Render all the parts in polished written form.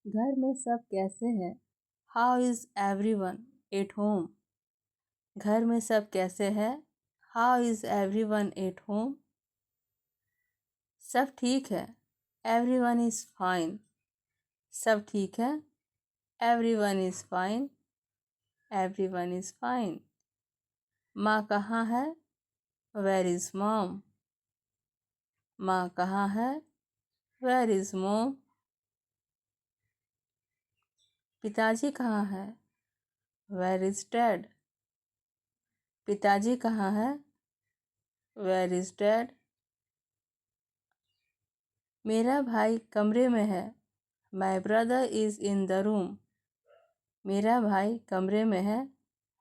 घर में सब कैसे हैं? How is everyone at home? घर में सब कैसे हैं? How is everyone at home? सब ठीक है। Everyone is fine. सब ठीक है। Everyone is fine. Everyone is fine. माँ कहाँ है? Where is mom? माँ कहाँ है? Where is mom? पिताजी कहाँ है? Where is dad? पिताजी कहाँ है? Where is dad? मेरा भाई कमरे में है। My brother is in the room. मेरा भाई कमरे में है।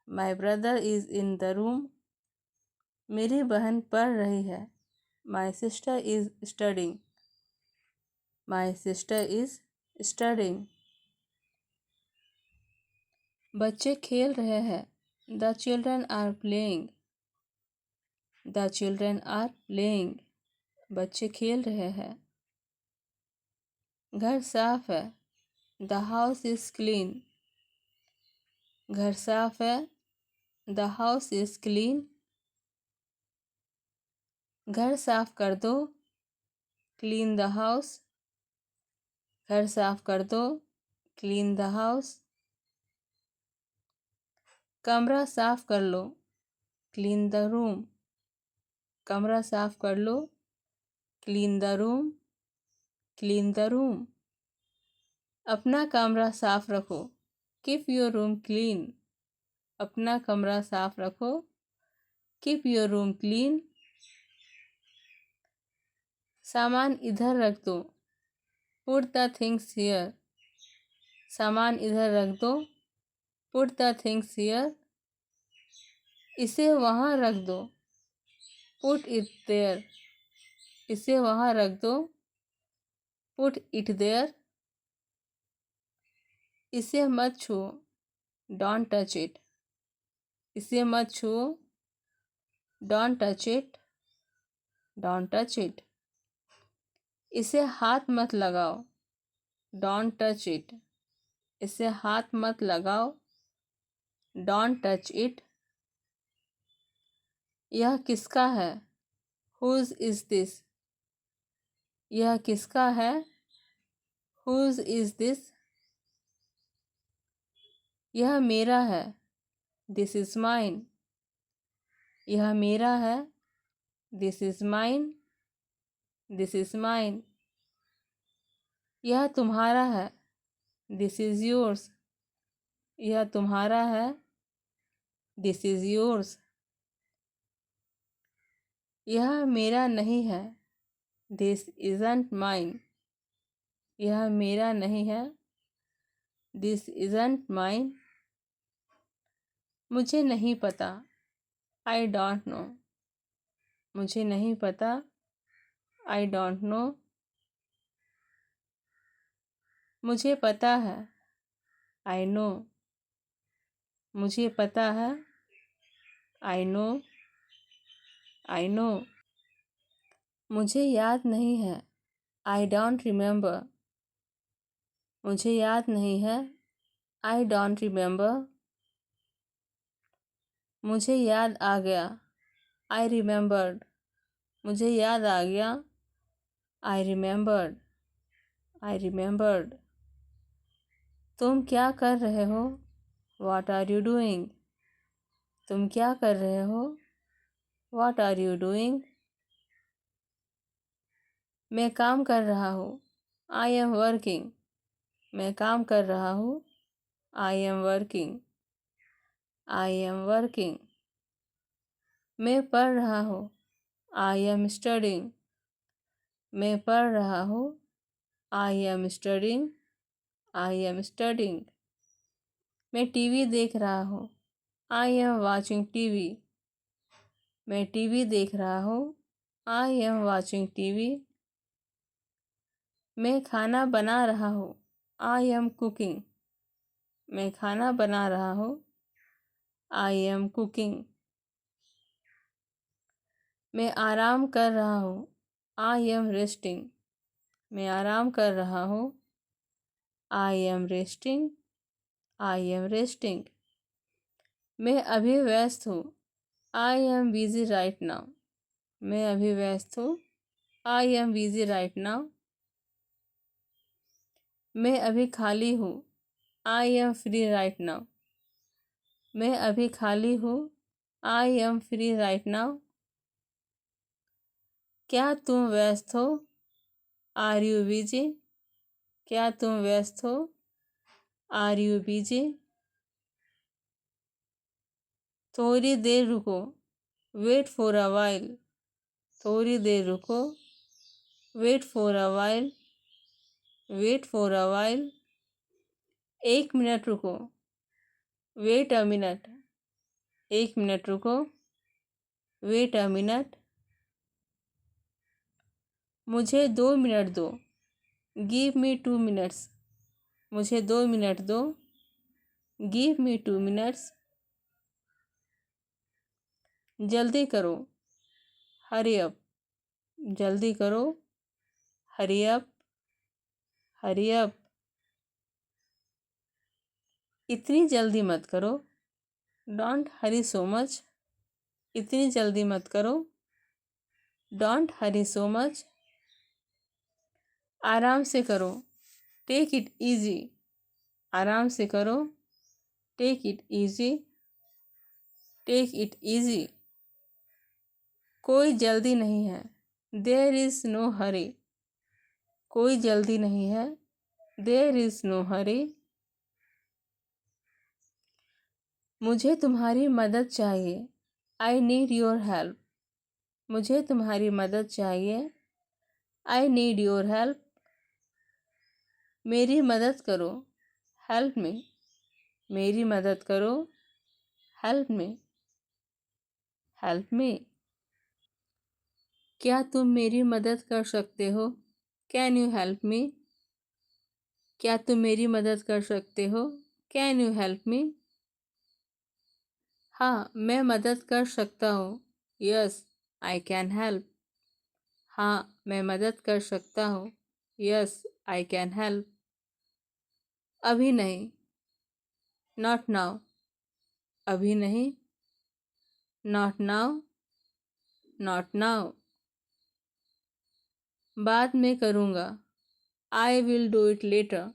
My brother is in the room. मेरी बहन पढ़ रही है। My sister is studying. My sister is studying. बच्चे खेल रहे हैं। The children are playing. The children are playing. बच्चे खेल रहे हैं। घर साफ है। The house is clean. घर साफ है। The house is clean. घर साफ कर दो। Clean the house. घर साफ कर दो। Clean the house. कमरा साफ कर लो। Clean the room. कमरा साफ कर लो। Clean the room. Clean the room. अपना कमरा साफ रखो। Keep your room clean. अपना कमरा साफ रखो। Keep your room clean. सामान इधर रख दो। Put the things here. सामान इधर रख दो। Put the things here. इसे वहाँ रख दो। Put it there. इसे वहाँ रख दो। Put it there. इसे मत छुओ। Don't touch it. इसे मत छुओ। Don't touch it. Don't touch it. इसे हाथ मत लगाओ। Don't touch it. इसे हाथ मत लगाओ। Don't touch it. यह किसका है? Whose is this? यह किसका है? Whose is this? यह मेरा है। This is mine. यह मेरा है। This is mine. This is mine. यह तुम्हारा है। This is yours. यह तुम्हारा है। This is yours. यह मेरा नहीं है। This isn't mine. यह मेरा नहीं है। This isn't mine. मुझे नहीं पता। I don't know. मुझे नहीं पता। I don't know. मुझे पता है। I know. मुझे पता है। I know. I know. मुझे याद नहीं है। I don't remember. मुझे याद नहीं है। I don't remember. मुझे याद आ गया। I remembered. मुझे याद आ गया। I remembered. I remembered. तुम क्या कर रहे हो? What are you doing? तुम क्या कर रहे हो? What are you doing? मैं काम कर रहा हूँ। I am working. मैं काम कर रहा हूँ। I am working. I am working. मैं पढ़ रहा हूँ। I am studying. मैं पढ़ रहा हूँ। I am studying. I am studying. मैं टीवी देख रहा हूँ। I am watching TV. मैं टीवी देख रहा हूँ। I am watching TV. मैं खाना बना रहा हूँ। I am cooking. मैं खाना बना रहा हूँ। I am cooking. मैं आराम कर रहा हूँ। I am resting. मैं आराम कर रहा हूँ। I am resting, I am resting. मैं अभी व्यस्त हूँ, I am busy right now. मैं अभी व्यस्त हूँ, I am busy right now. मैं अभी खाली हूँ, I am free right now. मैं अभी खाली हूँ, I am free right now. क्या तुम व्यस्त हो, आर यू बिजी। क्या तुम व्यस्त हो, आर यू बिजी। थोड़ी देर रुको, वेट फॉर अ वाइल। थोड़ी देर रुको, wait for a while, wait for a while. 1 minute रुको, वेट अ मिनट। 1 मिनट रुको, वेट अ मिनट। मुझे 2 मिनट दो, गिव मी 2 मिनट्स। मुझे 2 मिनट दो, गिव मी 2 मिनट्स। जल्दी करो, हरी अप। जल्दी करो, हरी अप, हरी अप। इतनी जल्दी मत करो, डोंट हरी सो मच। इतनी जल्दी मत करो, डोंट हरी सो मच। आराम से करो, टेक इट इजी। आराम से करो, take it easy, take it easy. कोई जल्दी नहीं है, देयर इज़ नो हरी। कोई जल्दी नहीं है, देयर इज़ नो हरी। मुझे तुम्हारी मदद चाहिए, आई नीड योर हेल्प। मुझे तुम्हारी मदद चाहिए, आई नीड योर हेल्प। मेरी मदद करो, हेल्प मी। मेरी मदद करो, हेल्प मी, हेल्प मी। क्या तुम मेरी मदद कर सकते हो, कैन यू हेल्प मी। क्या तुम मेरी मदद कर सकते हो, कैन यू हेल्प मी। हाँ, मैं मदद कर सकता हूँ, यस आई कैन हेल्प। हाँ, मैं मदद कर सकता हूँ, यस आई कैन हेल्प। अभी नहीं, नॉट नाउ। अभी नहीं, नॉट नाउ, नॉट नाउ। बाद में करूँगा, I will do it later.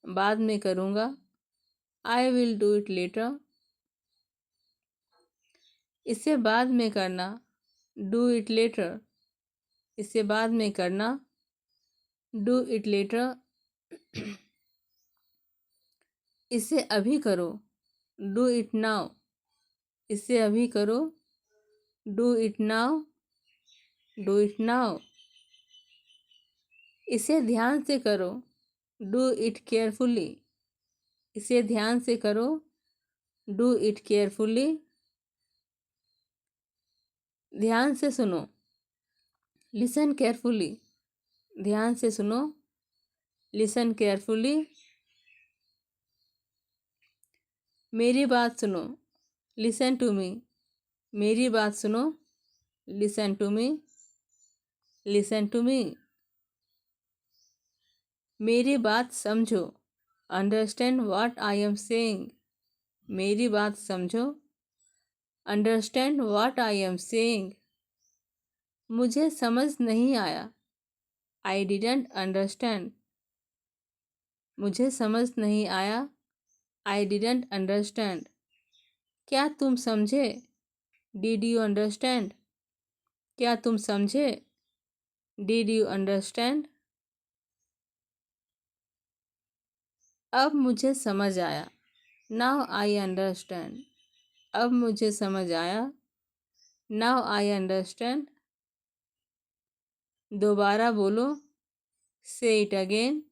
बाद में करूँगा, I will do it later. इसे बाद में करना, डू इट लेटर। इसे बाद में करना, डू इट लेटर। इसे अभी करो, डू इट नाउ। इसे अभी करो, do it now, do it now. इसे ध्यान से करो, डू इट केयरफुली। इसे ध्यान से करो, डू इट केयरफुली। ध्यान से सुनो, लिसन केयरफुली। ध्यान से सुनो, लिसन केयरफुली। मेरी बात सुनो, लिसन टू मी। मेरी बात सुनो, listen to me, listen to me. मेरी बात समझो, understand what I am saying. मेरी बात समझो, understand what I am saying. मुझे समझ नहीं आया, आई डिडंट अंडरस्टैंड। मुझे समझ नहीं आया, आई डिडंट अंडरस्टैंड। क्या तुम समझे, डिड यू अंडरस्टैंड। क्या तुम समझे, डिड यू अंडरस्टैंड। अब मुझे समझ आया, नाउ आई अंडरस्टैंड। अब मुझे समझ आया, नाउ आई अंडरस्टैंड। दोबारा बोलो, से इट अगेन।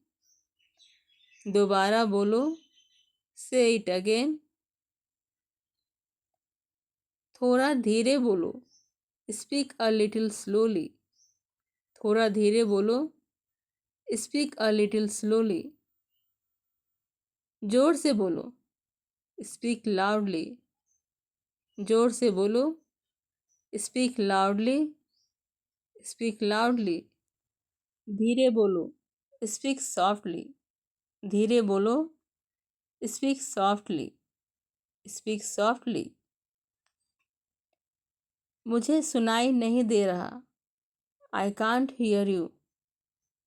दोबारा बोलो, से इट अगेन। थोड़ा धीरे बोलो, स्पीक अ लिटिल स्लोली। थोड़ा धीरे बोलो, स्पीक अ लिटिल स्लोली। जोर से बोलो, स्पीक लाउडली। जोर से बोलो, स्पीक लाउडली, स्पीक लाउडली। धीरे बोलो, स्पीक सॉफ्टली। धीरे बोलो। Speak softly, speak softly. मुझे सुनाई नहीं दे रहा। I can't hear you.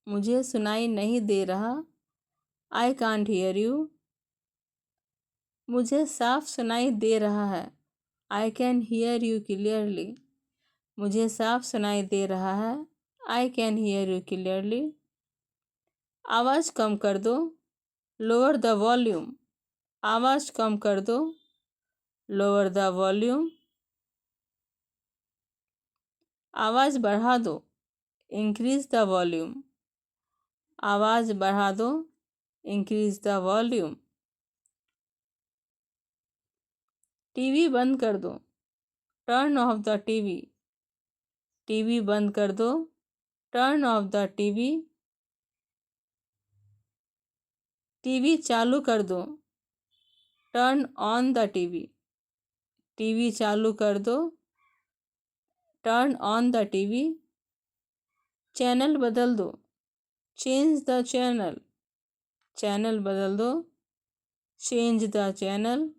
मुझे सुनाई नहीं दे रहा। I can't hear you. मुझे साफ सुनाई दे रहा है। I can hear you clearly. मुझे साफ सुनाई दे रहा है। I can hear you clearly. आवाज़ कम कर दो। Lower the volume. आवाज़ कम कर दो। Lower the volume. आवाज़ बढ़ा दो। Increase the volume. आवाज़ बढ़ा दो। Increase the volume. टीवी बंद कर दो। Turn off the TV. TV बंद कर दो। Turn off the TV. TV चालू कर दो। Turn on the TV. TV चालू कर दो। Turn on the TV. Channel बदल दो। Change the channel. चैनल बदल दो। Change the channel.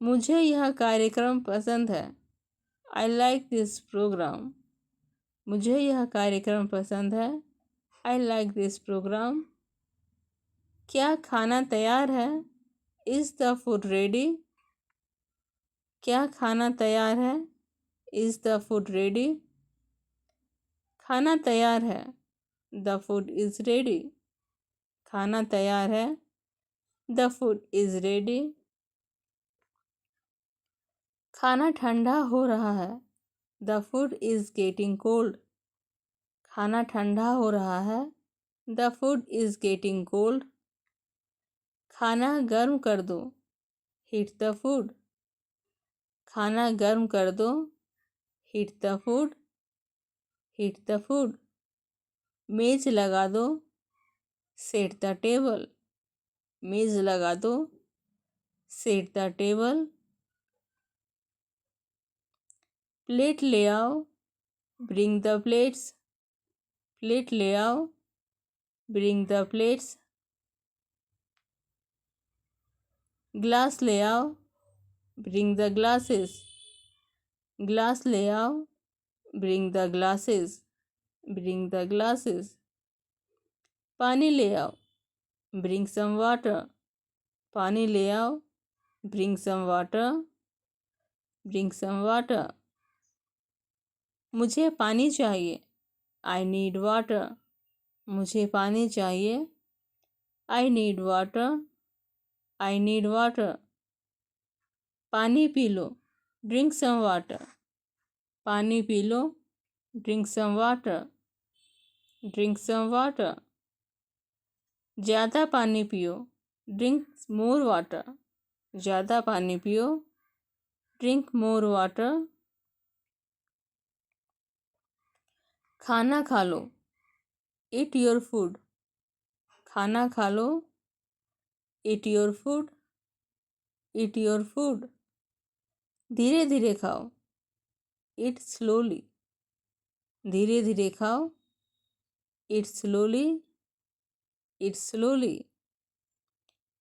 मुझे यह कार्यक्रम पसंद है। I like this programme. मुझे यह कार्यक्रम पसंद है। I like this programme. क्या खाना तैयार है? Is the food ready? क्या खाना तैयार है? Is the food ready? खाना तैयार है। The food is ready. खाना तैयार है। The food is ready. खाना ठंडा हो रहा है। The food is getting cold. खाना ठंडा हो रहा है। The food is getting cold. खाना गर्म कर दो। Heat the food. खाना गर्म कर दो। Heat the food. Heat the food. मेज लगा दो। Set the table. मेज लगा दो। Set the table. प्लेट ले आओ। Bring the plates. प्लेट ले आओ। Bring the plates. ग्लास ले आओ। Bring the glasses. ग्लास ले आओ। Bring the glasses. Bring the glasses. पानी ले आओ। Bring some water. पानी ले आओ। Bring some water. Bring some water. मुझे पानी चाहिए। I need water. मुझे पानी चाहिए। I need water. I need water. पानी पी लो। Drink some water. पानी पी लो। Drink some water. Drink some water. ज़्यादा पानी पियो। Drink more water. ज़्यादा पानी पियो। Drink more water. खाना खा लो। Eat your food. खाना खा लो। Eat your food. Eat your food. धीरे धीरे खाओ। Eat slowly. धीरे धीरे खाओ। Eat slowly. Eat slowly.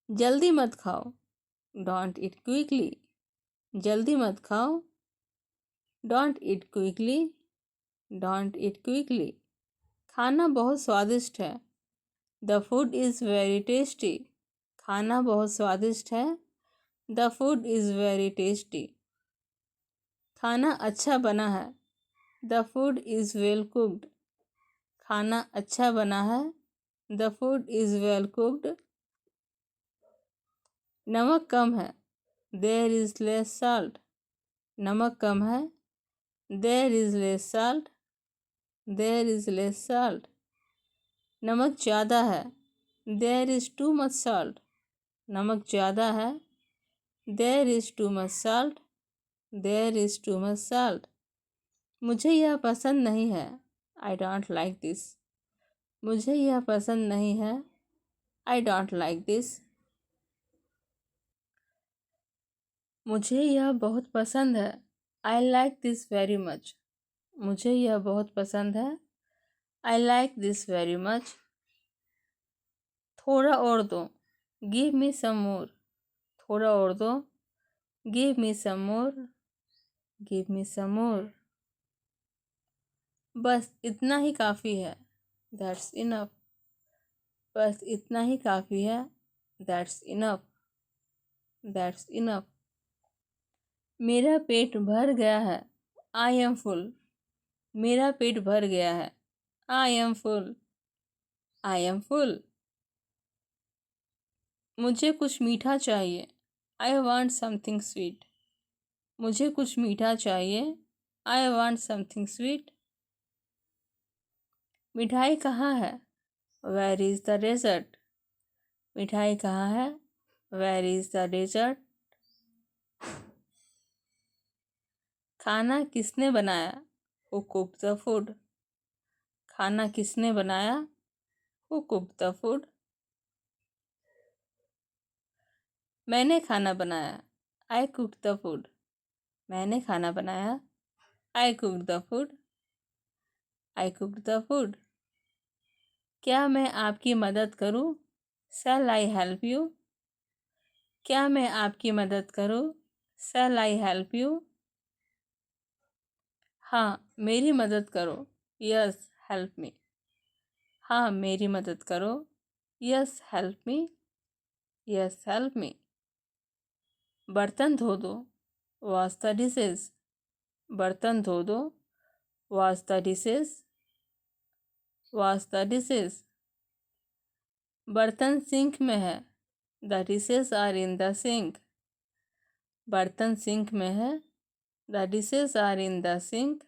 जल्दी मत खाओ। Don't eat quickly. जल्दी मत खाओ। Don't eat quickly. Don't eat quickly. खाना बहुत स्वादिष्ट है। The food is very tasty. खाना बहुत स्वादिष्ट है। The food is very tasty. खाना अच्छा बना है। The food is well cooked. खाना अच्छा बना है। The food is well cooked. नमक कम है। There is less salt. नमक कम है। There is less salt. There is less salt. नमक ज़्यादा है। There is too much salt. नमक ज़्यादा है। There is too much salt. There is too much salt. मुझे यह पसंद नहीं है। I don't like this. मुझे यह पसंद नहीं है। I don't like this. मुझे यह बहुत पसंद है। I like this very much. मुझे यह बहुत पसंद है। I like this very much. थोड़ा और दो, गिव मी सम मोर। थोड़ा और दो, गिव मी सम मोर, गिव मी सम मोर। बस इतना ही काफ़ी है, दैट्स इनफ। बस इतना ही काफ़ी है, दैट्स इनफ, दैट्स इनफ। मेरा पेट भर गया है, आई एम फुल। मेरा पेट भर गया है, I am full, I am full. मुझे कुछ मीठा चाहिए, आई वांट समथिंग स्वीट। मुझे कुछ मीठा चाहिए, आई वांट समथिंग स्वीट। मिठाई कहाँ है, वेयर इज़ द डेजर्ट। मिठाई कहाँ है, वेयर इज़ द डेजर्ट। खाना किसने बनाया, हु कुक्ड द फूड। खाना किसने बनाया, हु कुक्ड द फूड। मैंने खाना बनाया, आई कुक्ड द फूड। मैंने खाना बनाया, I cooked the food, I cooked the food. क्या मैं आपकी मदद करूं, शैल आई हेल्प यू। क्या मैं आपकी मदद करूं, शैल आई हेल्प यू। हाँ मेरी मदद करो, यस हेल्प मी। हाँ मेरी मदद करो, yes help me, yes help me. बर्तन धो दो, वॉश द डिशेस। बर्तन धो दो, wash the dishes, wash the dishes. बर्तन सिंक में है, the dishes are in the sink. बर्तन सिंक में है, the dishes are in the sink.